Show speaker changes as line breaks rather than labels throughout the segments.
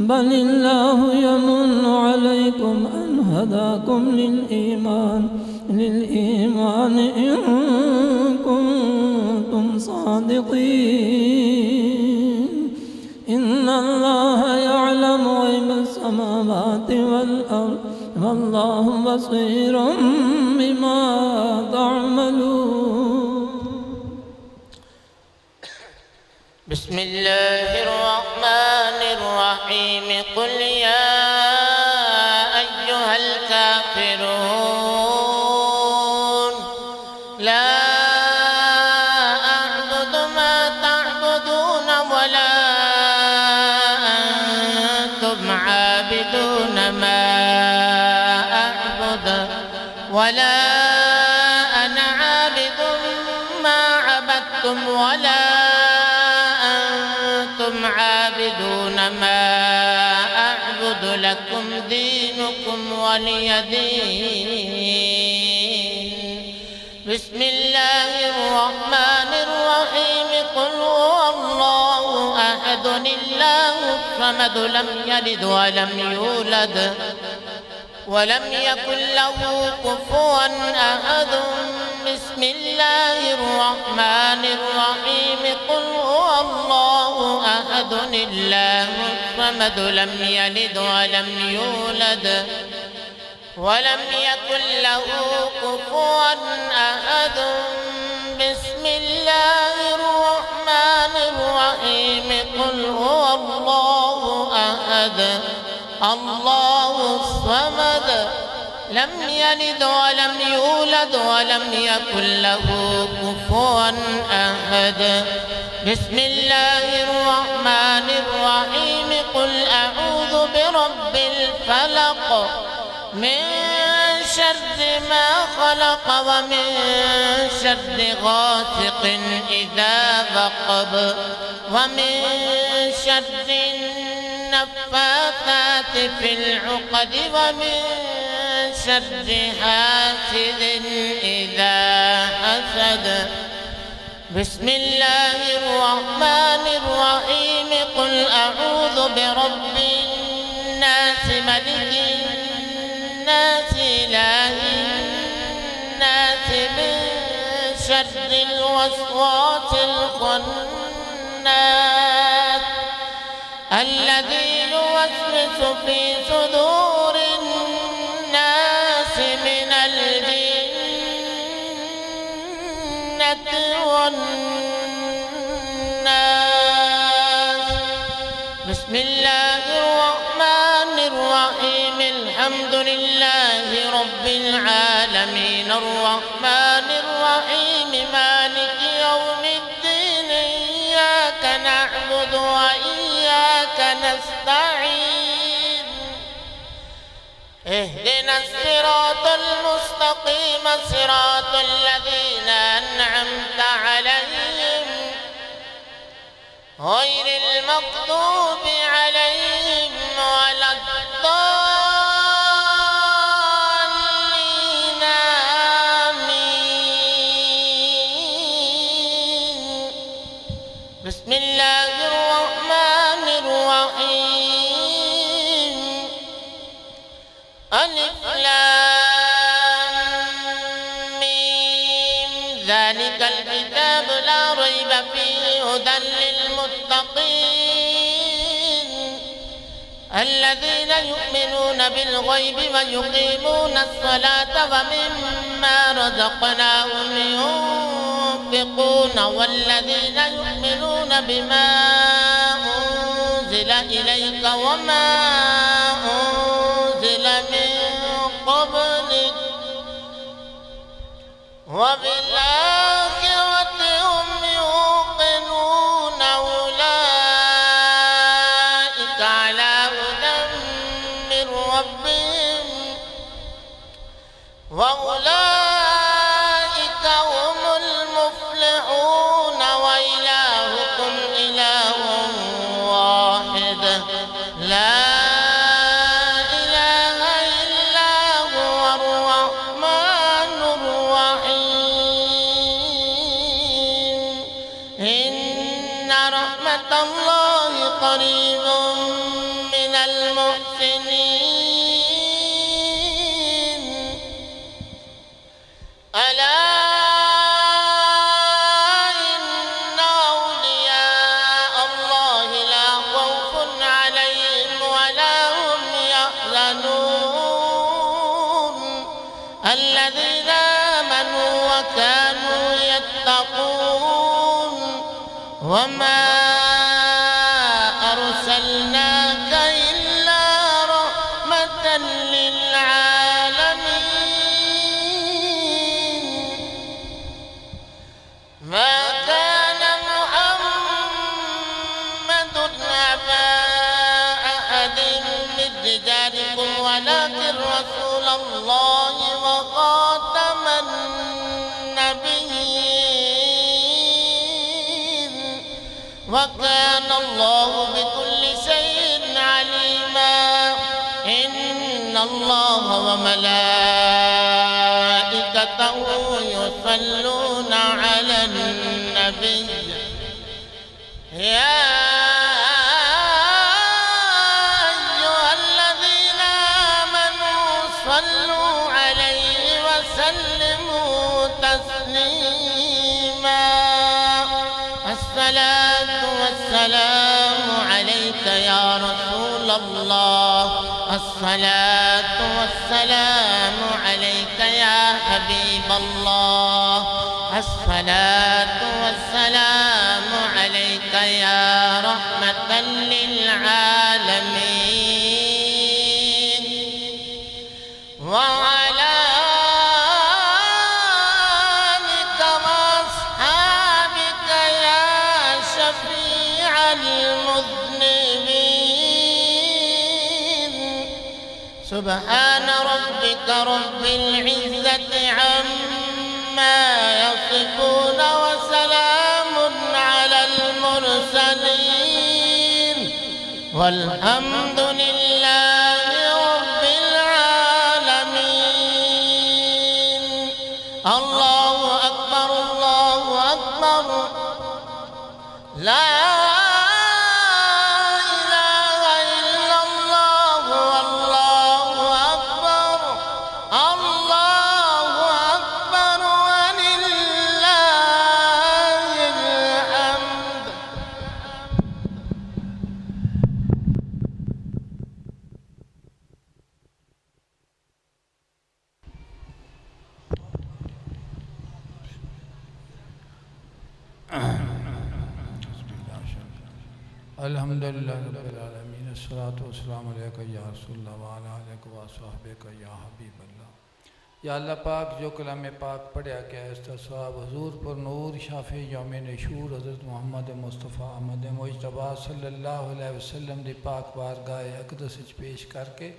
بل الله يمن عليكم أن هداكم للإيمان إن كنتم صادقين. إن الله يعلم غيب السماوات والأرض والله بصير بما تعملون.
بسم الله الرحمن الرحيم. قل يا أيها الكافرون لا أعبد ما تعبدون ولا أنتم عابدون ما أعبد ولا أنا عابد ما عبدتم ولا عابدون ما أعبد لكم دينكم ولي دين. بسم الله الرحمن الرحيم. قل هو الله أحد الله الصمد لم يلد ولم يولد ولم يكن له كفوا أحد. بسم الله الرحمن الرحيم. قل هو الله أحد الله الصمد لم يلد ولم يولد ولم يكن له كفوا أحد. بسم الله الرحمن الرحيم. قل هو الله أحد الله الصمد لم يلد ولم يولد ولم يكن له كفوا أحد. بسم الله الرحمن الرحيم. قل أعوذ برب الفلق من شر ما خلق ومن شر غاسق إذا وقب ومن شر النفاثات في العقد ومن شر حاسد إذا حسد. بسم الله الرحمن الرحيم. قل أعوذ برب الناس ملك الناس إله الناس من شر الوسواس الخناس الذي يوسوس في صدور الناس من الجنة والناس. بسم الله الرحمن الرحيم. الحمد لله رب العالمين الرحمن الرحيم مالك يوم الدين إياك نعبد وإياك نستعين. اهدنا الصراط المستقيم صراط الذين أنعمت عليهم غير المغضوب عليهم ولا الضالين آمين. بسم الله الرحمن الرحيم. ألف لام ميم ذلك الكتاب لا ريب فيه هدى للمتقين الذين يؤمنون بالغيب ويقيمون الصلاة ومما رزقناهم ينفقون والذين يؤمنون بما أنزل إليك وما أنزل من قبلك وبالآخرة هم يوقنون أولئك على هدى من ربهم وأولئك هم المفلحون. وإلهكم إله واحد لا إله إلا هو الرحمن الرحيم. إن رحمة الله قريب من الله بكل شيء عليما إن الله وملائكته يصلون على النبي يا أيها الذين آمنوا صلوا عليه وسلموا تسليما الصلاة والسلام عليك يا رسول الله الصلاة والسلام عليك يا حبيب الله الصلاة والسلام عليك يا رحمة للعالمين وعلى آلك وأصحابك يا شفيع المذنبين سبحان ربك رب العزة عما يصفون وسلام على المرسلين والحمد لله رب العالمين الله أكبر الله أكبر لا إله إلا الله والله أكبر الله أكبر ولله الحمد
الحمدللہ رب العالمین الصلاۃ والسلام علیک یا رسول اللہ وعلی آلک و صحبک یا حبیب اللہ یا اللہ پاک جو کلام پاک پڑھا گیا اس کا ثواب حضور پر نور شافع یوم نشور حضرت محمد مصطفیٰ احمد مجتبی صلی اللہ علیہ وسلم دی پاک بارگاہ اقدس وچ پیش کر کے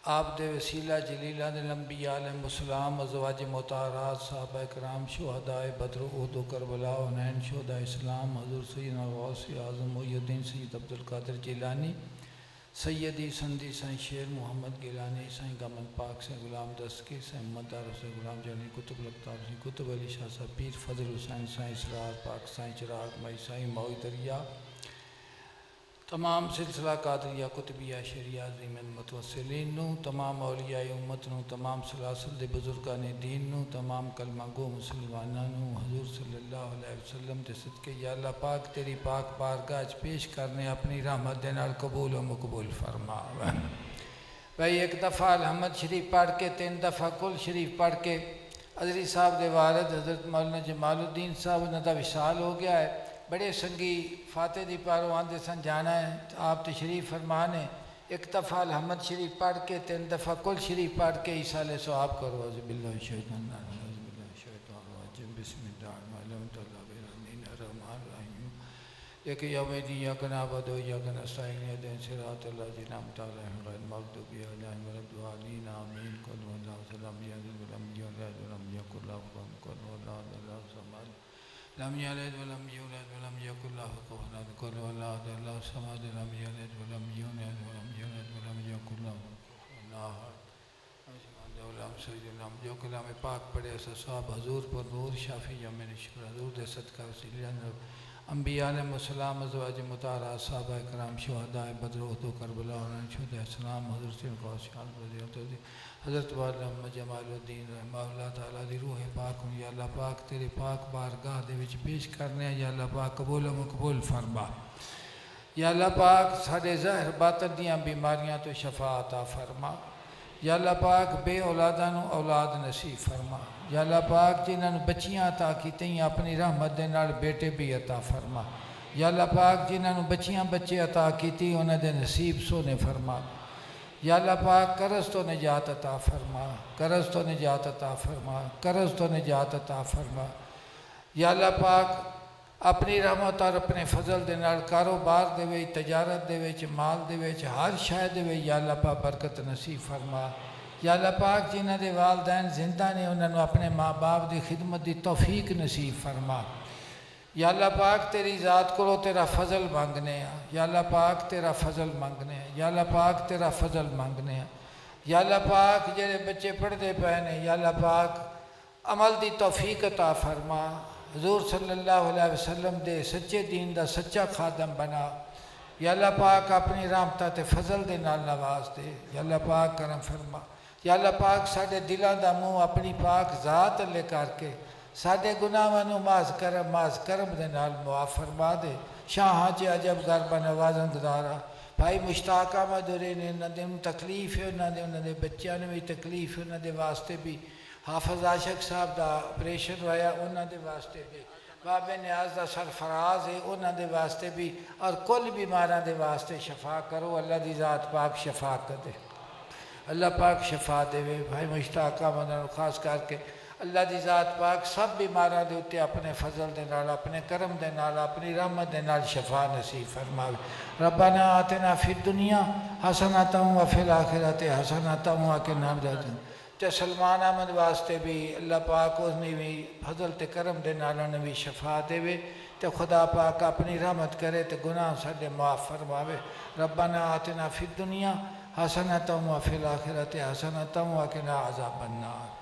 آپ دے وسیلہ جلیلہ دے انبیاء علیہ السلام ازواج مطہرات صحابہ کرام شہداء بدر احد و کربلا حنین شہداء اسلام حضور سیدنا غوث اعظم محی الدین سید عبدالقادر جیلانی سیدی سندی سائیں شیر محمد گیلانی سائیں گمن پاک سے غلام دستگیر سائیں محمد دار سے غلام جانی کتب لگتاب سے کتب علی شاہ صاحب پیر فضل حسین سائیں اسرار پاک سائیں چراغ مئی سائیں موئی دریا تمام سلسلہ قادریہ کتبیہ شریعہ عظیم متوسلین نو تمام اولیاء امت نو تمام سلاسل دے بزرگان دین نو تمام کلمہ گو مسلمانہ نو حضور صلی اللہ علیہ وسلم دے صدقے یا اللہ پاک تیری پاک بارگاہ پیش کرنے اپنی رحمت دے نال قبول و مقبول فرما بھائی ایک دفعہ الحمد شریف پڑھ کے 3 دفعہ کل شریف پڑھ کے حضری صاحب دے والد حضرت مولانا جمال الدین صاحب انہوں دا وصال ہو گیا ہے بڑے سنگی فاتح دی پارو آندے سن جانا ہے آپ تشریف فرمان ہے ایک دفعہ الحمد شریف پڑھ کے 3 دفعہ کل شریف پڑھ کے ایسال ثواب کرو عزب اللہ شیطان الرجیم بسم اللہ الرحمن الرحیم ایک یوم دین یا کنابد و یا کنستعین دین صراط اللہ جی نامت علیہم غیر مغضوب علیہم ولا الضالین آمین قل هو اللہ سلام یعظم ولم یولد ولم یکن له کفوا احد قل هو اللہ اللہ الصمد لم یلد ولم یولد ولم یکن له کفوا احد قل هو اللہ اللہ الصمد لم یلد ولم یولد ولم یولد ولم یکن له کفوا احد جو کلام پاک پڑھے ایسا صحاب حضور پر نور شافی یوم نشور حضور دے صدقہ وسیلہ انبیاء علیہ السلام ازواج مطہرات صحابہ کرام شہداء بدر احد و کربلا حنین شہداء اسلام حضرت سید غوث رضی اللہ عنہ حضرت محمد جمال الدین رحمہ اللہ تعالیٰ دی روح پاک ہوں یا اللہ پاک تیری پاک بارگاہ دے وچ پیش کرنے یا اللہ پاک قبول و مقبول فرما یا اللہ پاک سارے ظاہر باطن دیاں بیماریاں تو شفا عطا فرما یا اللہ پاک بے اولاداں نو اولاد نصیب فرما یا اللہ پاک جنہاں نو بچیاں عطا کیتیں اپنی رحمت دے نال بیٹے بھی عطا فرما یا اللہ پاک جنہاں نو بچیاں بچے عطا کیتی انہاں دے نصیب سونے فرما یا اللہ پاک قرض تو نجات عطا فرما قرض تو نجات عطا فرما قرض تو نجات عطا فرما یا اللہ پاک اپنی رحمت اور اپنے فضل دے نال کاروبار دے وچ تجارت دے وچ مال دے وچ ہر شے دے وچ یا اللہ پاک برکت نصیب فرما یا اللہ پاک جنہاں دے والدین زندہ نے انہاں نو اپنے ماں باپ دی خدمت دی توفیق نصیب فرما یا اللہ پاک تیری ذات کو تیرا فضل مانگنے ہیں، یا اللہ پاک تیرا فضل مانگنے ہیں، یا اللہ پاک تیرا فضل مانگنے ہیں، یا اللہ پاک جڑے بچے پڑھتے پے نے یا اللہ پاک عمل دی توفیق عطا فرما، حضور صلی اللہ علیہ وسلم دے سچے دین دا سچا خادم بنا، یا اللہ پاک اپنی رحمتہ تے فضل دے نال نواز دے، یا اللہ پاک کرم فرما، یا اللہ پاک ساڈے دلاں دا منہ اپنی پاک ذات لے کر کے ساڈے گناہاں نوں معاف کرم دے نال معاف فرما دے، شاہاں چ عجب غربا نوازن دارا بھائی مشتاق احمد ہورے نے انہاں دے تکلیف ہے، انہاں دے بچیاں نے بھی تکلیف ہے، انہاں دے واسطے بھی حافظ عاشق صاحب دا آپریشن ہویا انہاں دے واسطے بھی، بابے نیاز دا سرفراز ہے انہاں دے واسطے بھی، اور کل بیماراں دے واسطے شفا کرو، اللہ دی ذات پاک شفا کر دے، اللہ پاک شفا دے بھائی مشتاق احمد خاص کر کے اللہ دی ذات پاک سب بیماراں دے اتے اپنے فضل دے نال اپنے کرم دے نال اپنی رحمت دے نال شفا نصیب فرماوے۔ ربنا آتنا فی الدنیا حسنۃ وفی الآخرۃ حسنۃ وقنا عذاب النار۔ تے سلمان احمد واسطے بھی اللہ پاک اس نے بھی فضل تے کرم دے نال انہیں بھی شفا دے تے خدا پاک اپنی رحمت کرے تے گناہ ساڈے معاف فرماوے۔ ربنا آتنا فی الدنیا حسنۃ وفی الآخرۃ حسنۃ وقنا عذاب النار۔